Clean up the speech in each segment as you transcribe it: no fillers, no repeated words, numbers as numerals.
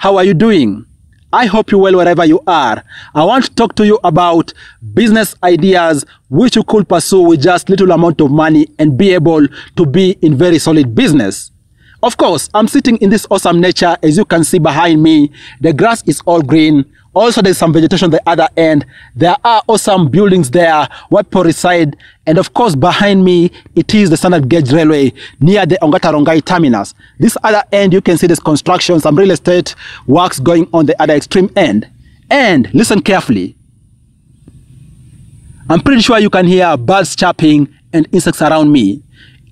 How are you doing? I hope you're well wherever you are. I want to talk to you about business ideas which you could pursue with just little amount of money and be able to be in very solid business. Of course, I'm sitting in this awesome nature. As you can see behind me, the grass is all green. Also, there's some vegetation on the other end. There are awesome buildings there where people reside. And of course, behind me, it is the standard gauge railway near the Ongata-Rongai terminus. This other end, you can see there's construction, some real estate works going on the other extreme end. And listen carefully. I'm pretty sure you can hear birds chirping and insects around me.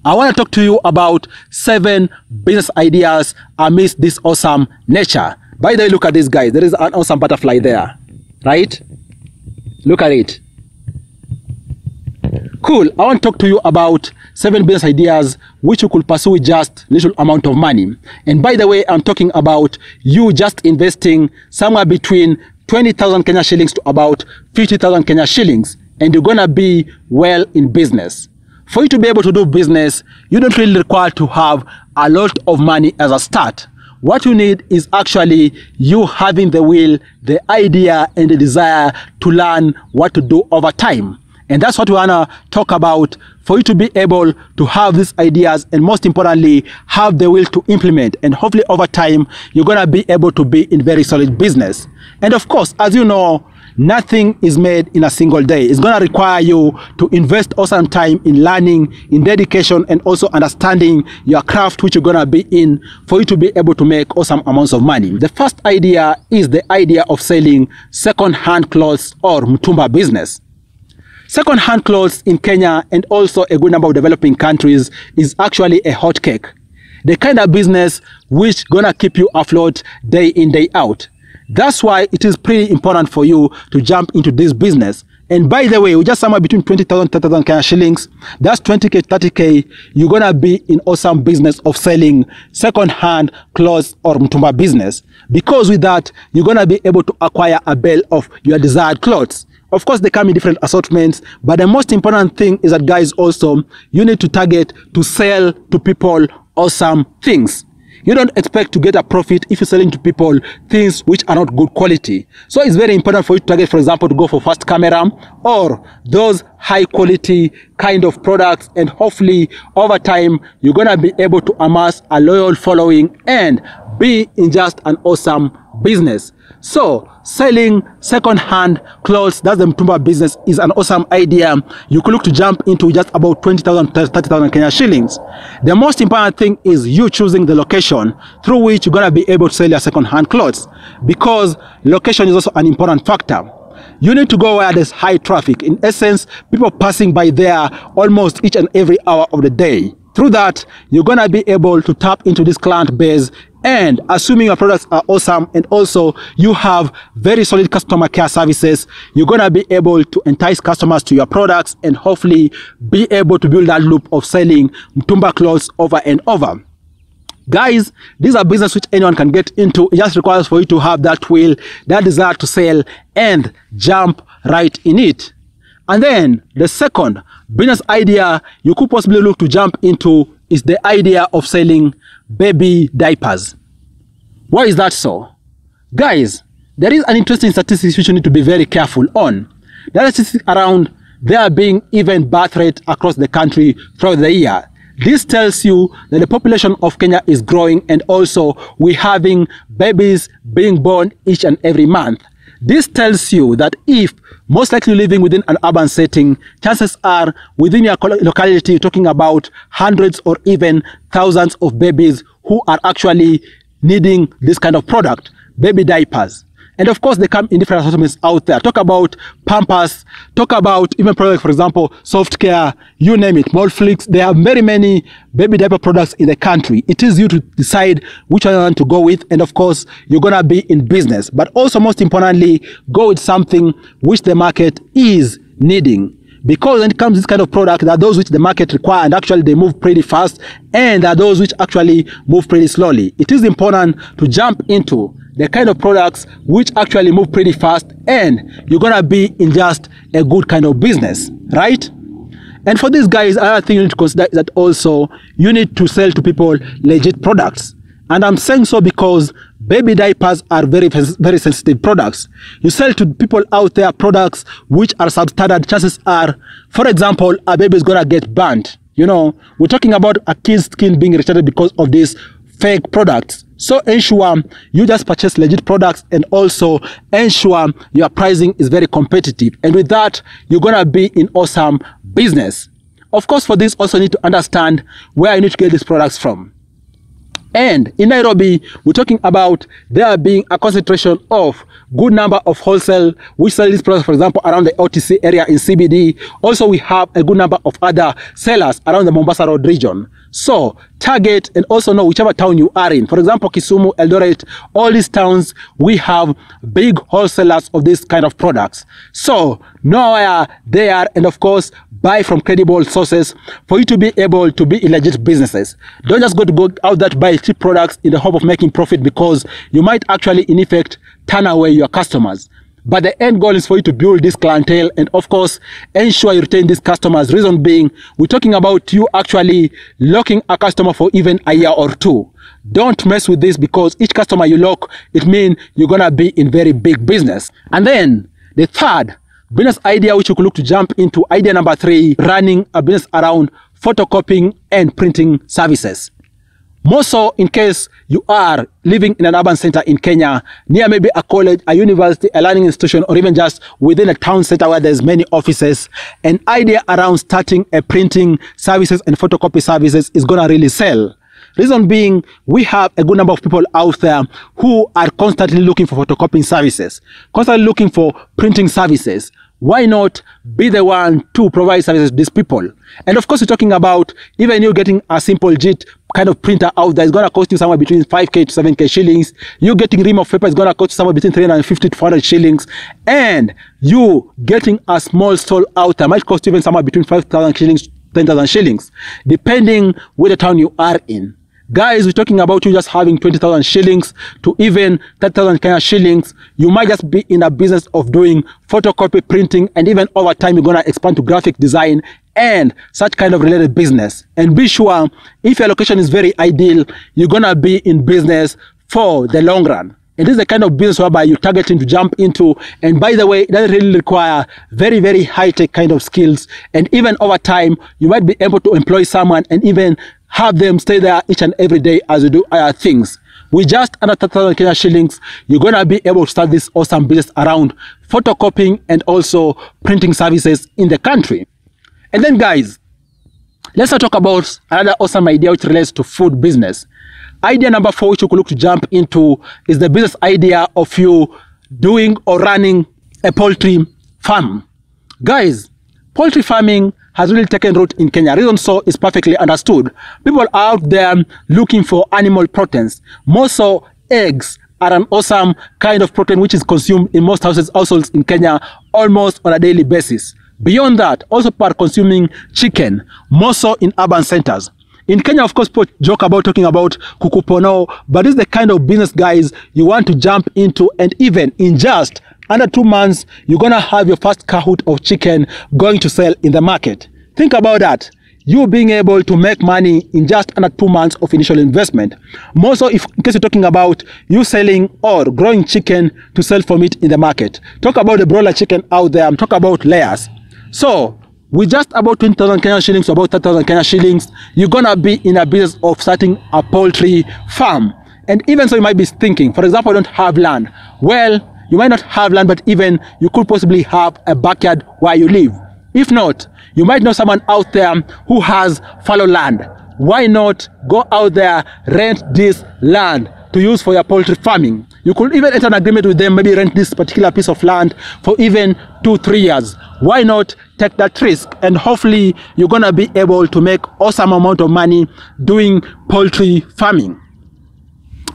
I want to talk to you about 7 business ideas amidst this awesome nature. By the way, look at this, guys. There is an awesome butterfly there, right? Look at it. Cool. I want to talk to you about 7 business ideas which you could pursue with just little amount of money. And by the way, I'm talking about you just investing somewhere between 20,000 Kenya shillings to about 50,000 Kenya shillings, and you're gonna be well in business. For you to be able to do business, you don't really require to have a lot of money as a start. What you need is actually you having the will, the idea, and the desire to learn what to do over time. And that's what we want to talk about, for you to be able to have these ideas and most importantly, have the will to implement. And hopefully over time, you're going to be able to be in very solid business. And of course, as you know, nothing is made in a single day. It's going to require you to invest awesome time in learning, in dedication, and also understanding your craft which you're going to be in for you to be able to make awesome amounts of money. The first idea is the idea of selling second-hand clothes or mtumba business. Second-hand clothes in Kenya and also a good number of developing countries is actually a hot cake. The kind of business which going to keep you afloat day in, day out. That's why it is pretty important for you to jump into this business. And by the way, we're just somewhere between 20,000 and 30,000 Kenya shillings. That's 20K, 30K. You're going to be in awesome business of selling second-hand clothes or mtumba business. Because with that, you're going to be able to acquire a bale of your desired clothes. Of course, they come in different assortments, but the most important thing is that, guys, also, you need to target to sell to people awesome things. You don't expect to get a profit if you're selling to people things which are not good quality. So it's very important for you to target, for example, to go for fast camera or those high quality kind of products. And hopefully over time, you're going to be able to amass a loyal following and be in just an awesome business. So selling second-hand clothes, that's the mtumba business, is an awesome idea. You could look to jump into just about 20,000 to 30,000 Kenya shillings. The most important thing is you choosing the location through which you're going to be able to sell your second-hand clothes, because location is also an important factor. You need to go where there's high traffic. In essence, people passing by there almost each and every hour of the day. Through that, you're going to be able to tap into this client base, and assuming your products are awesome and also you have very solid customer care services, you're going to be able to entice customers to your products and hopefully be able to build that loop of selling mtumba clothes over and over. Guys, these are business which anyone can get into. It just requires for you to have that will, that desire to sell, and jump right in it. And then the second business idea you could possibly look to jump into is the idea of selling baby diapers. Why is that so? Guys, there is an interesting statistic which you need to be very careful on. There are statistics around there being even birth rate across the country throughout the year. This tells you that the population of Kenya is growing, and also we're having babies being born each and every month. This tells you that if most likely living within an urban setting, chances are within your locality, you're talking about hundreds or even thousands of babies who are actually needing this kind of product, baby diapers. And of course, they come in different assortments out there. Talk about Pampers, talk about even products, for example, Soft Care, you name it, Molflix. There are very many baby diaper products in the country. It is you to decide which one you want to go with. And of course, you're going to be in business. But also, most importantly, go with something which the market is needing. Because when it comes to this kind of product, there are those which the market require and actually they move pretty fast, and there are those which actually move pretty slowly. It is important to jump into the kind of products which actually move pretty fast, and you're gonna be in just a good kind of business, right? And for these guys, another thing you need to consider is that also you need to sell to people legit products. And I'm saying so because baby diapers are very sensitive products. You sell to people out there products which are substandard. Chances are, for example, a baby is gonna get burnt. You know, we're talking about a kid's skin being irritated because of these fake products. So ensure you just purchase legit products, and also ensure your pricing is very competitive. And with that, you're gonna be in awesome business. Of course, for this, also need to understand where you need to get these products from. And in Nairobi, we're talking about there being a concentration of good number of wholesale which sell these products, for example, around the OTC area in CBD. Also, we have a good number of other sellers around the Mombasa Road region. So target and also know whichever town you are in. For example, Kisumu, Eldoret, all these towns, we have big wholesalers of this kind of products. So know where they are, and of course, buy from credible sources for you to be able to be in legit businesses. Don't just go out there to buy cheap products in the hope of making profit, because you might actually in effect turn away your customers. But the end goal is for you to build this clientele, and of course ensure you retain these customers. Reason being, we're talking about you actually locking a customer for even a year or two. Don't mess with this, because each customer you lock, it means you're gonna be in very big business. And then the third business idea which you could look to jump into, idea number 3, running a business around photocopying and printing services. More so in case you are living in an urban center in Kenya, near maybe a college, a university, a learning institution, or even just within a town center where there's many offices. An idea around starting a printing services and photocopy services is gonna really sell. Reason being, we have a good number of people out there who are constantly looking for photocopying services, constantly looking for printing services. Why not be the one to provide services to these people? And of course, we're talking about even you getting a simple JIT kind of printer out there is going to cost you somewhere between 5K to 7K shillings. You getting ream of paper is going to cost you somewhere between 350 to 400 shillings. And you getting a small stall out there might cost you even somewhere between 5,000 shillings to 10,000 shillings, depending where the town you are in. Guys, we're talking about you just having 20,000 shillings to even 30,000 Kenya shillings. You might just be in a business of doing photocopy printing, and even over time, you're going to expand to graphic design and such kind of related business. And be sure, if your location is very ideal, you're going to be in business for the long run. And this is the kind of business whereby you're targeting to jump into. And by the way, it doesn't really require very high-tech kind of skills. And even over time, you might be able to employ someone and even have them stay there each and every day as you do other things. With just under 30,000 Kenya shillings, you're going to be able to start this awesome business around photocopying and also printing services in the country. And then guys, let's now talk about another awesome idea which relates to food business. Idea number 4 which you could look to jump into is the business idea of you doing or running a poultry farm. Guys, poultry farming has really taken root in Kenya. Reason so is perfectly understood. People are out there looking for animal proteins. More so, eggs are an awesome kind of protein which is consumed in most households in Kenya almost on a daily basis. Beyond that, also people are consuming chicken, more so in urban centers. In Kenya, of course, people joke about talking about kukupono, but this is the kind of business, guys, you want to jump into, and even in just under 2 months, you're going to have your first cahoot of chicken going to sell in the market. Think about that. You being able to make money in just under 2 months of initial investment. More so if in case you're talking about you selling or growing chicken to sell for meat in the market. Talk about the broiler chicken out there. Talk about layers. So with just about 20,000 Kenya shillings to about 30,000 Kenya shillings, you're going to be in a business of starting a poultry farm. And even so, you might be thinking, for example, I don't have land. Well, you might not have land, but even you could possibly have a backyard where you live. If not, you might know someone out there who has fallow land. Why not go out there, rent this land to use for your poultry farming? You could even enter an agreement with them, maybe rent this particular piece of land for even 2-3 years. Why not take that risk? And hopefully you're going to be able to make awesome amount of money doing poultry farming.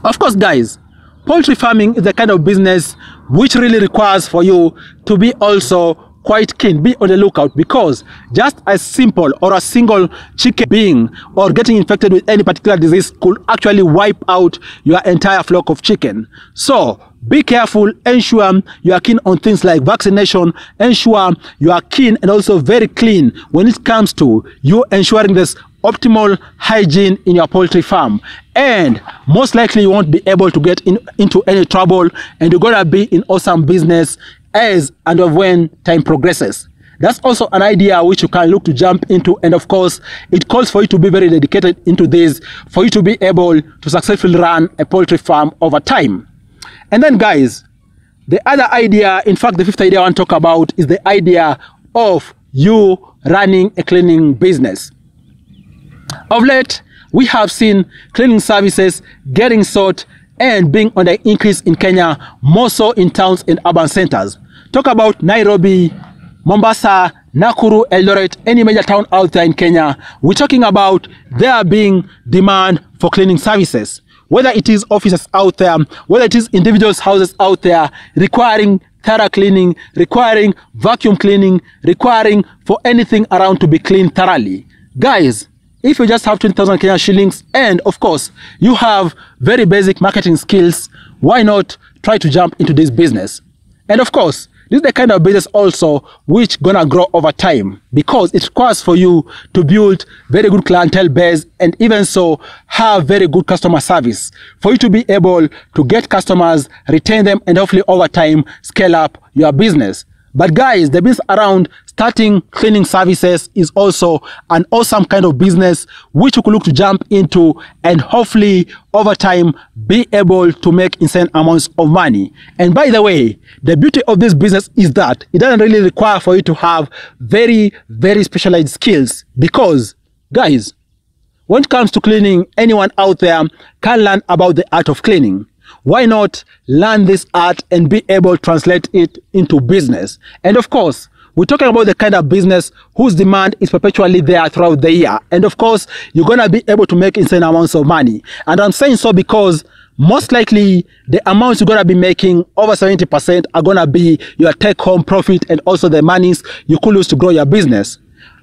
Of course, guys, poultry farming is the kind of business which really requires for you to be also quite keen, be on the lookout, because just a simple or a single chicken being or getting infected with any particular disease could actually wipe out your entire flock of chicken. So be careful, ensure you are keen on things like vaccination, ensure you are keen and also very clean when it comes to you ensuring this optimal hygiene in your poultry farm, and most likely you won't be able to get into any trouble, and you're gonna be in awesome business as and when time progresses. That's also an idea which you can look to jump into, and of course it calls for you to be very dedicated into this for you to be able to successfully run a poultry farm over time. And then guys, the other idea, in fact the fifth idea I want to talk about, is the idea of you running a cleaning business. Of late, we have seen cleaning services getting sought and being on the increase in Kenya, more so in towns and urban centers. Talk about Nairobi, Mombasa, Nakuru, Eldoret, any major town out there in Kenya. We're talking about there being demand for cleaning services. Whether it is offices out there, whether it is individuals' houses out there, requiring thorough cleaning, requiring vacuum cleaning, requiring for anything around to be cleaned thoroughly. Guys, if you just have 20,000 Kenya shillings and of course you have very basic marketing skills, why not try to jump into this business? And of course, this is the kind of business also which gonna grow over time, because it requires for you to build very good clientele base and even so have very good customer service for you to be able to get customers, retain them, and hopefully over time scale up your business. But guys, the business around starting cleaning services is also an awesome kind of business which you could look to jump into and hopefully over time be able to make insane amounts of money. And by the way, the beauty of this business is that it doesn't really require for you to have very specialized skills, because guys, when it comes to cleaning, anyone out there can learn about the art of cleaning. Why not learn this art and be able to translate it into business? And of course, we're talking about the kind of business whose demand is perpetually there throughout the year. And of course, you're going to be able to make insane amounts of money. And I'm saying so because most likely the amounts you're going to be making, over 70%, are going to be your take-home profit and also the monies you could use to grow your business.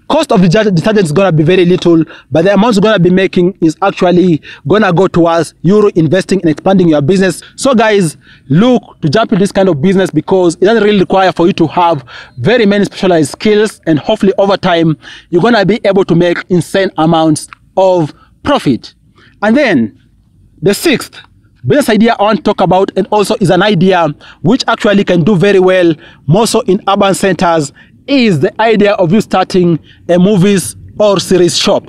Cost of the detergent is going to be very little, but the amounts you're going to be making is actually going to go towards you investing and expanding your business. So guys, look to jump into this kind of business because it doesn't really require for you to have very many specialized skills, and hopefully over time you're going to be able to make insane amounts of profit. And then the sixth business idea I want to talk about, and also is an idea which actually can do very well more so in urban centers, is the idea of you starting a movies or series shop.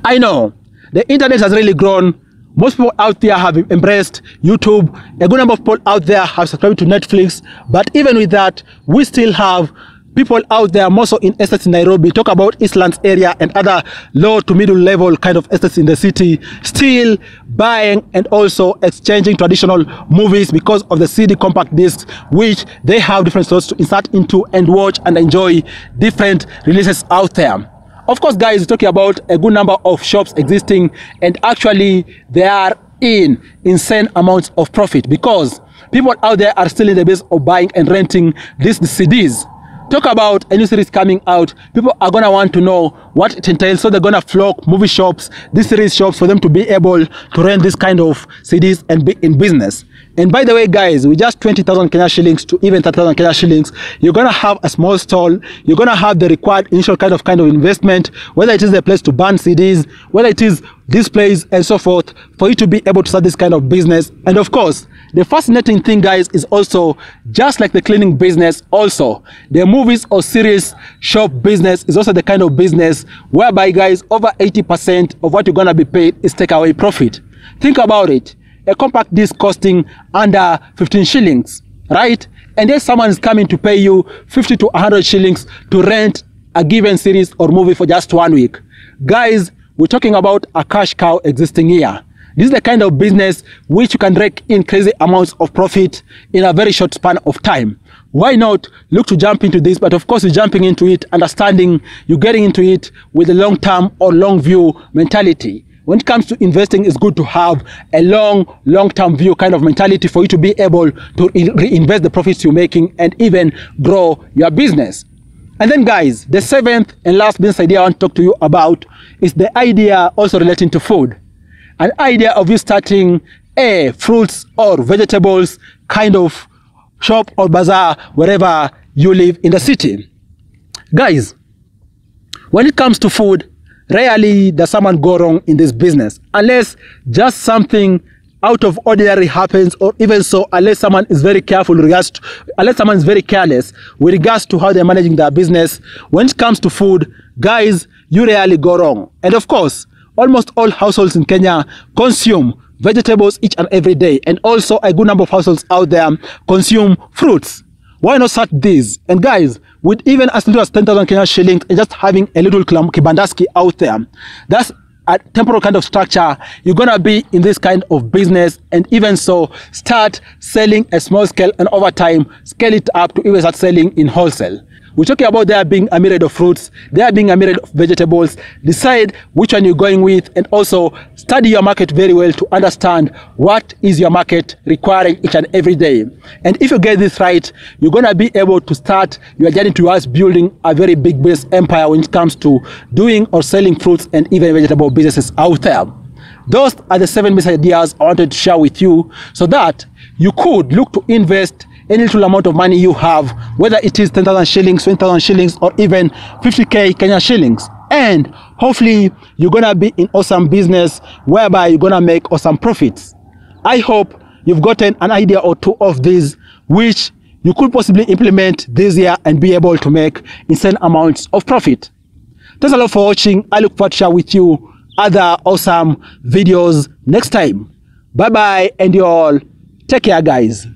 I know the internet has really grown. Most people out there have embraced YouTube. A good number of people out there have subscribed to Netflix. But even with that, we still have people out there, more so in estates in Nairobi, talk about Eastlands area and other low to middle level kind of estates in the city, still buying and also exchanging traditional movies because of the CD compact discs, which they have different slots to insert into and watch and enjoy different releases out there. Of course, guys, we're talking about a good number of shops existing, and actually they are in insane amounts of profit because people out there are still in the business of buying and renting these CDs. Talk about a new series coming out, people are going to want to know what it entails, so they're going to flock movie shops, these series shops, for them to be able to rent this kind of CDs and be in business. And by the way, guys, with just 20,000 Kenya shillings to even 30,000 Kenya shillings, you're going to have a small stall, you're going to have the required initial kind of investment, whether it is a place to burn CDs, whether it is displays and so forth, for you to be able to start this kind of business. And of course, the fascinating thing, guys, is also just like the cleaning business, also the movies or series shop business is also the kind of business whereby, guys, over 80% of what you're going to be paid is takeaway profit. Think about it. A compact disc costing under 15 shillings, right? And then someone is coming to pay you 50 to 100 shillings to rent a given series or movie for just 1 week. Guys, we're talking about a cash cow existing here. This is the kind of business which you can rake in crazy amounts of profit in a very short span of time. Why not look to jump into this? But of course, you're jumping into it, understanding you're getting into it with a long-term or long view mentality. When it comes to investing, it's good to have a long-term view kind of mentality for you to be able to reinvest the profits you're making and even grow your business. And then, guys, the seventh and last business idea I want to talk to you about is the idea also relating to food. An idea of you starting a fruits or vegetables kind of shop or bazaar wherever you live in the city. Guys, when it comes to food, rarely does someone go wrong in this business, unless just something out of ordinary happens, or even so, unless someone is very careful unless someone is very careless with regards to how they're managing their business. When it comes to food, guys, you rarely go wrong. And of course, almost all households in Kenya consume vegetables each and every day, and also a good number of households out there consume fruits. Why not start this? And guys, with even as little as 10,000 Kenya shillings and just having a little kibandaski out there, that's a temporal kind of structure, you're gonna be in this kind of business. And even so, start selling a small scale, and over time scale it up to even start selling in wholesale. We're talking about there being a myriad of fruits, there being a myriad of vegetables. Decide which one you're going with, and also study your market very well to understand what is your market requiring each and every day. And if you get this right, you're going to be able to start your journey towards building a very big business empire when it comes to doing or selling fruits and even vegetable businesses out there. Those are the 7 business ideas I wanted to share with you, so that you could look to invest any little amount of money you have, whether it is 10,000 shillings, 20,000 shillings, or even 50k Kenya shillings. And hopefully you're gonna be in awesome business whereby you're gonna make awesome profits. I hope you've gotten an idea or two of these which you could possibly implement this year and be able to make insane amounts of profit. Thanks a lot for watching. I look forward to share with you other awesome videos next time. Bye bye, and you all take care, guys.